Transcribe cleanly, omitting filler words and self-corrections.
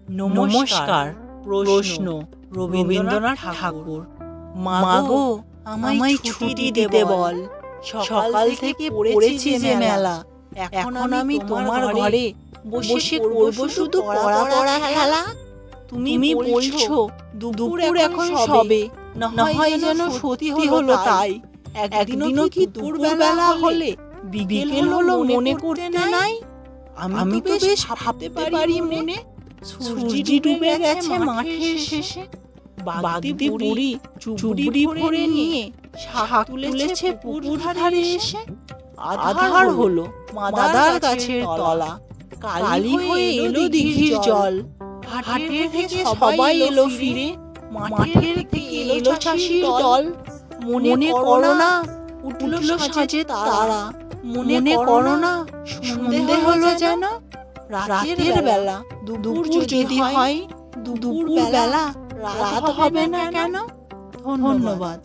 নমস্কার। প্রশ্ন রবীন্দ্রনাথ ঠাকুর। মাগো আমায় ছুটি দিতে বল, সকাল থেকে পড়েছি যে মেলা। এখন আমি তোমার ঘরে বসে করব শুধু পড়া পড়া খেলা। তুমি বলছো দুপুর এখন সবে, না হয় যেন সত্যি হলো তাই। একদিনও কি দুপুরবেলা হলে বিকেল হলো মনে করতে নাই? আমি তো বেশ ভাবতে পারি মনে, সূর্য ডুবে গেছে মাঠের শেষে। বাগদি বুড়ি চুবড়ি ভরে নিয়ে শাক তুলেছে পুকুর ধারে এসে। আধার হলো মাদার গাছের তলা, কালি হয়ে এলো দিঘির জল। হাটের থেকে সবাই এলো ফিরে, মাঠের থেকে এলো চাষির দল। মনে করো না উঠলো সাজে তারা, মনে করো না সন্ধে হলো যেন রাতের বেলা। দুপুর যদি হয় দুপুর বেলা, রাত হবে না কেন? ধন্যবাদ।